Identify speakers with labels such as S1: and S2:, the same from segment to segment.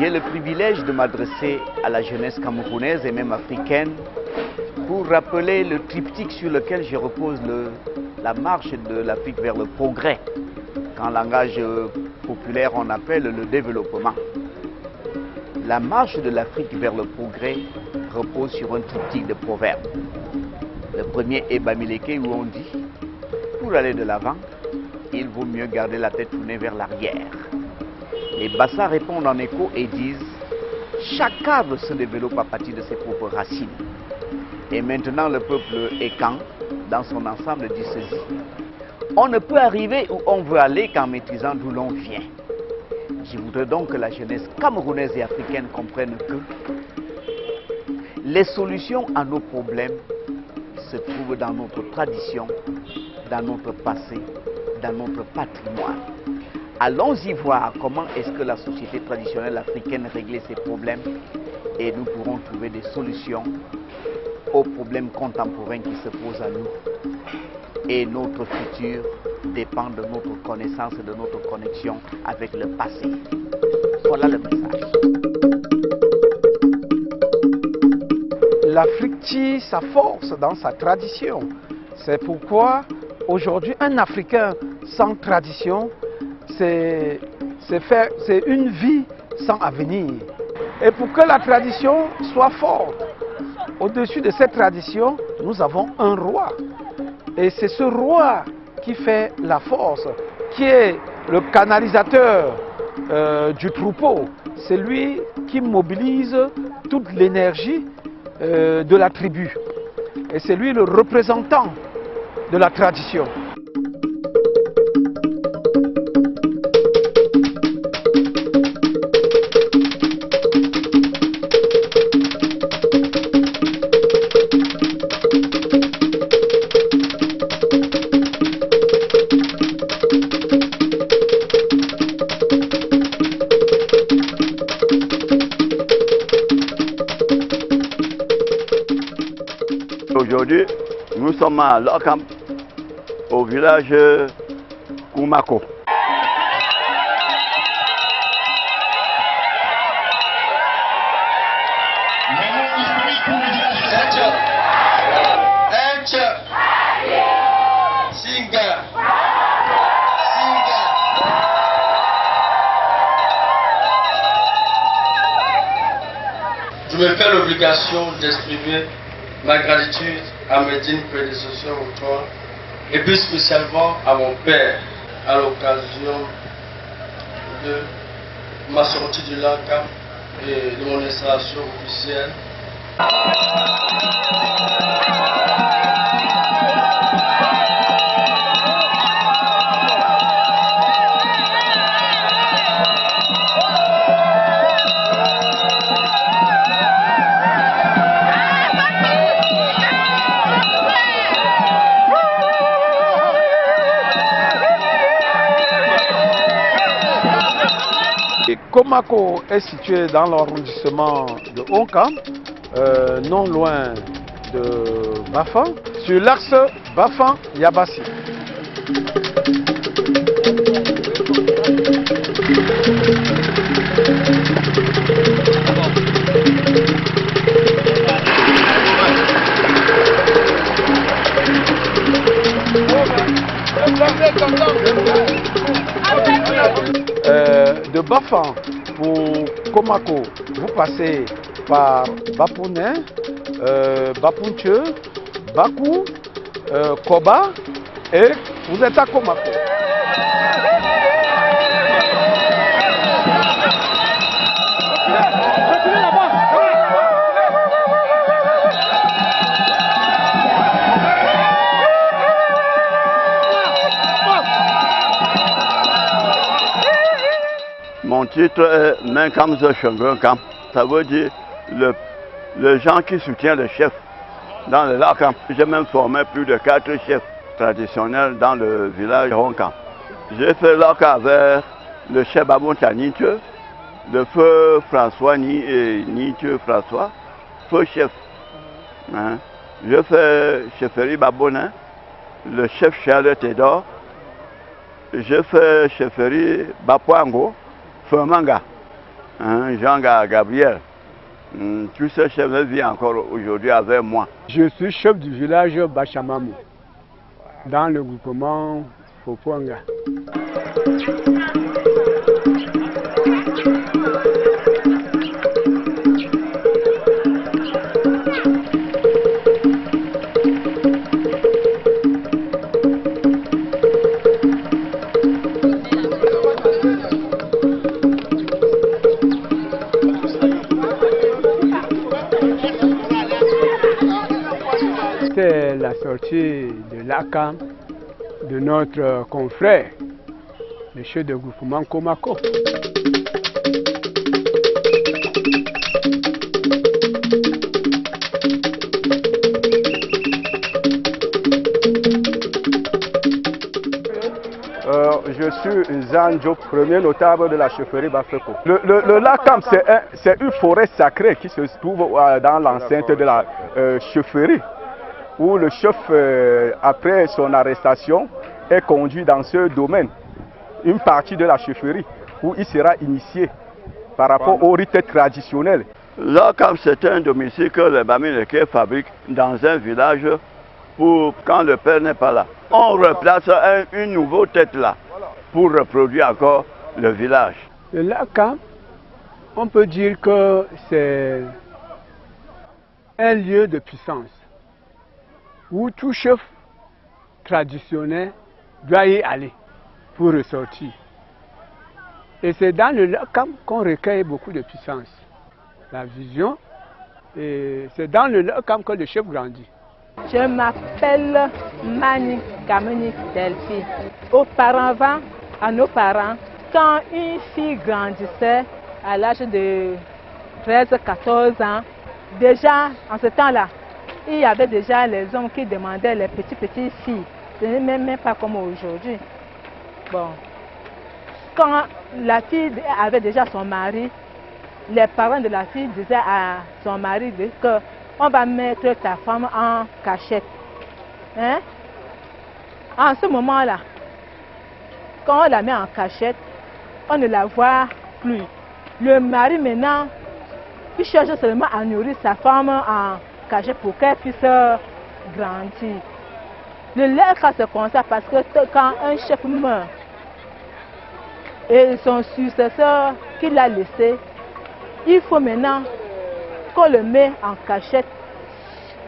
S1: J'ai le privilège de m'adresser à la jeunesse camerounaise et même africaine pour rappeler le triptyque sur lequel je repose la marche de l'Afrique vers le progrès, qu'en langage populaire on appelle le développement. La marche de l'Afrique vers le progrès repose sur un triptyque de proverbes. Le premier est Bamileke où on dit « Pour aller de l'avant, il vaut mieux garder la tête tournée vers l'arrière ». Les Bassa répondent en écho et disent « Chaque arbre se développe à partir de ses propres racines ». Et maintenant le peuple Ekan, dans son ensemble, dit ceci « On ne peut arriver où on veut aller qu'en maîtrisant d'où l'on vient ». Je voudrais donc que la jeunesse camerounaise et africaine comprenne que les solutions à nos problèmes se trouvent dans notre tradition, dans notre passé, dans notre patrimoine. Allons-y voir comment est-ce que la société traditionnelle africaine réglait ses problèmes et nous pourrons trouver des solutions aux problèmes contemporains qui se posent à nous. Et notre futur dépend de notre connaissance et de notre connexion avec le passé. Voilà le message.
S2: L'Afrique tire sa force dans sa tradition. C'est pourquoi aujourd'hui un Africain sans tradition, c'est une vie sans avenir. Et pour que la tradition soit forte, au-dessus de cette tradition, nous avons un roi. Et c'est ce roi qui fait la force, qui est le canalisateur du troupeau. C'est lui qui mobilise toute l'énergie de la tribu. Et c'est lui le représentant de la tradition.
S3: Aujourd'hui, nous sommes à Lokam, au village Koumako.
S4: Je me fais l'obligation d'exprimer ma gratitude à mes dignes prédécesseurs au trône et plus spécialement à mon père à l'occasion de ma sortie du Lanka et de mon installation officielle.
S2: Komako est situé dans l'arrondissement de Onkam, non loin de Bafan, sur l'axe Bafan-Yabassi. De Bafan pour Komako, vous passez par Bapounen, Bapounche, Bakou, Koba et vous êtes à Komako.
S3: Mon titre est Menkamze Shungunkam. Ça veut dire le gens qui soutient le chef dans le Lakam. J'ai même formé plus de 4 chefs traditionnels dans le village de Honkam. J'ai fait Laka avec le chef Babonta Nitue, le feu François et Nitue François, feu chef. Hein? Je fais chefferie Babonin, le chef Charles Thédore. Je fais chefferie Bapuango, Feu Manga. hein, Jean Gabriel. Tous ces chefs vivent encore aujourd'hui avec moi.
S5: Je suis chef du village Bachamamou, dans le groupement Fopuanga. C'est la sortie de l'ACAM de notre confrère, le chef de groupement Komako.
S6: Je suis Zanjo, premier notable de la chefferie Bafeko. Le Lakam, c'est une forêt sacrée qui se trouve dans l'enceinte de la chefferie, où le chef, après son arrestation, est conduit dans ce domaine, une partie de la chefferie, où il sera initié par rapport au rite traditionnel.
S3: Lakam, c'est un domicile que les Bamileke fabriquent dans un village pour quand le père n'est pas là. On replace une nouvelle tête là pour reproduire encore le village.
S5: Le Lakam, on peut dire que c'est un lieu de puissance où tout chef traditionnel doit y aller pour ressortir. Et c'est dans le Lakam qu'on recueille beaucoup de puissance, la vision, et c'est dans le Lakam que le chef grandit.
S7: Je m'appelle Mani Kameni Delphi. Auparavant, à nos parents, quand une fille grandissait à l'âge de 13-14 ans, déjà en ce temps-là, il y avait déjà les hommes qui demandaient les petites filles. Ce n'est même pas comme aujourd'hui. Bon. Quand la fille avait déjà son mari, les parents de la fille disaient à son mari que on va mettre ta femme en cachette. Hein? En ce moment-là, quand on la met en cachette, on ne la voit plus. Le mari maintenant, il cherche seulement à nourrir sa femme en cachette pour qu'elle puisse grandir. Le cas c'est comme ça parce que quand un chef meurt et son successeur qu'il a laissé, il faut maintenant qu'on le met en cachette,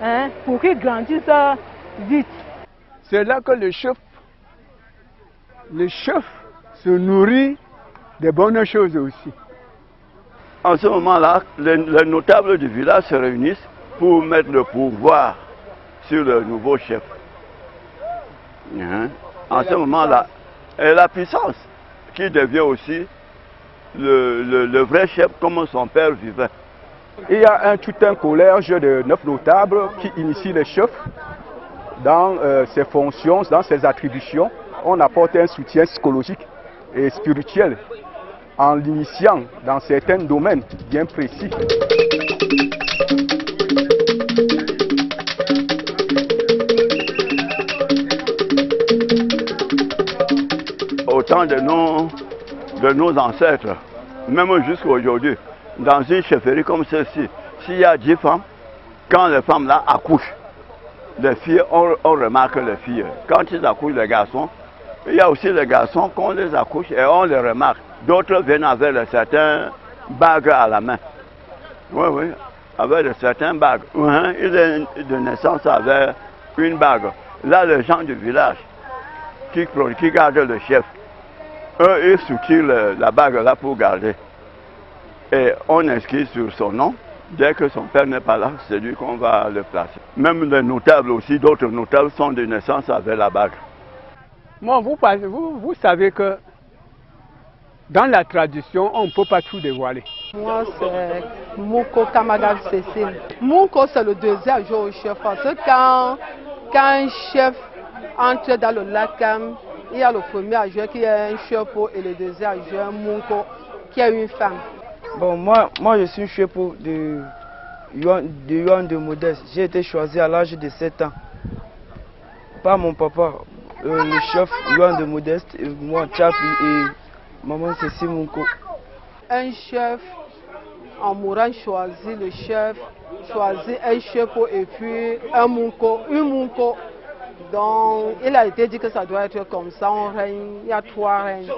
S7: hein, pour qu'il grandisse vite.
S5: C'est là que le chef se nourrit de bonnes choses aussi.
S3: En ce moment-là, les notables du village se réunissent pour mettre le pouvoir sur le nouveau chef. En ce moment-là, et la puissance qui devient aussi le vrai chef comme son père vivait.
S6: Il y a tout un collège de 9 notables qui initie les chefs dans ses fonctions, dans ses attributions. On apporte un soutien psychologique et spirituel en l'initiant dans certains domaines bien précis.
S3: Au temps de nos ancêtres, même jusqu'à aujourd'hui, dans une chefferie comme celle-ci, s'il y a 10 femmes, quand les femmes là accouchent, les filles, on remarque les filles. Quand ils accouchent les garçons, il y a aussi les garçons qu'on les accouche et on les remarque. D'autres viennent avec certains bagues à la main. Oui, oui, avec certains bagues. Ils est de naissance avec une bague. Là, les gens du village qui gardent le chef, eux, ils soutiennent la bague là pour garder. Et on inscrit sur son nom. Dès que son père n'est pas là, c'est lui qu'on va le placer. Même les notables aussi, d'autres notables sont de naissance avec la bague.
S5: Moi, vous savez que dans la tradition, on ne peut pas tout dévoiler.
S8: Moi, c'est Mouko Kamagal Cécile. Mouko, c'est le deuxième jour au chef. Parce que quand un chef entre dans le Lakam, il y a le premier adjoint qui est un chef et le deuxième adjoint, Mouko, qui est une femme.
S9: Bon, moi je suis chef de Yuan de Modeste. J'ai été choisi à l'âge de 7 ans par mon papa, le chef Yuan de Modeste, et moi, Chapi et maman Cécile Mouko.
S8: Un chef en mourant choisi le chef, choisi un chapeau et puis un munko, une munko. Donc il a été dit que ça doit être comme ça, on règne, il y a 3 règnes.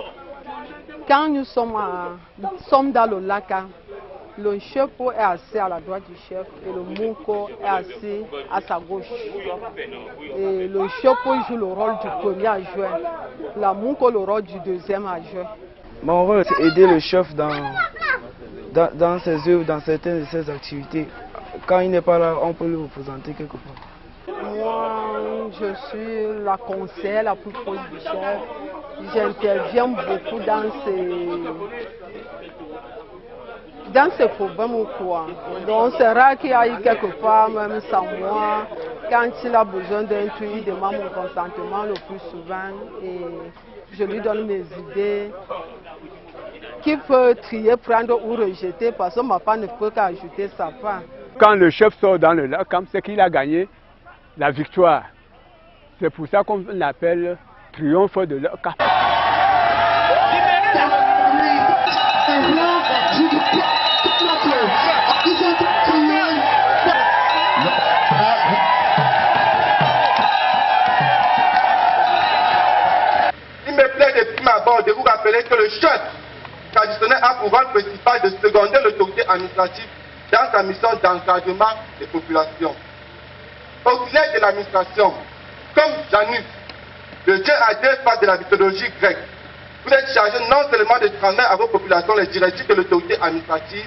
S8: Quand nous sommes dans le lac, le chapeau est assis à la droite du chef et le munko est assis à sa gauche. Et le chapeau joue le rôle du premier adjoint, la munko le rôle du deuxième adjoint.
S9: Mon rôle, c'est aider le chef dans ses œuvres, dans certaines de ses activités. Quand il n'est pas là, on peut le représenter quelque part.
S8: Moi, je suis la conseillère la plus proche du chef. J'interviens beaucoup dans ces problèmes ou quoi. Donc c'est rare qu'il aille quelque part, même sans moi. Quand il a besoin d'un truc, il demande mon consentement le plus souvent et je lui donne mes idées. Qui peut trier, prendre ou rejeter parce que ma part ne peut qu'ajouter sa part.
S5: Quand le chef sort dans le lac, c'est qu'il a gagné la victoire. C'est pour ça qu'on l'appelle triomphe de lac.
S10: Il me plaît de prime abord de vous rappeler que le chef traditionnel a pour rôle principal de seconder l'autorité administrative dans sa mission d'encadrement des populations. Auxiliaire de l'administration, comme Janus, le dieu à 2 faces de la mythologie grecque, vous êtes chargé non seulement de transmettre à vos populations les directives de l'autorité administrative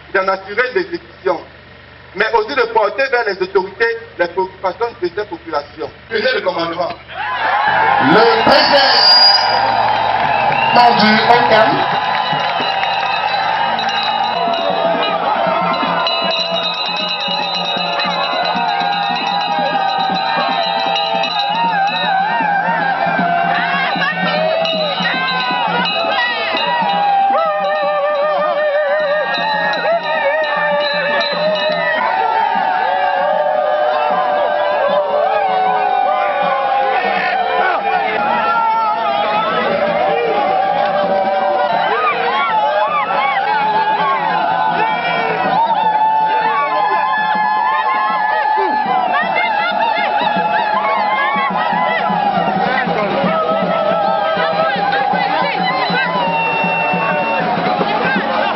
S10: et d'en assurer l'exécution, mais aussi de porter vers les autorités les préoccupations de ces populations. Prenez le commandement.
S11: Le président du OCAM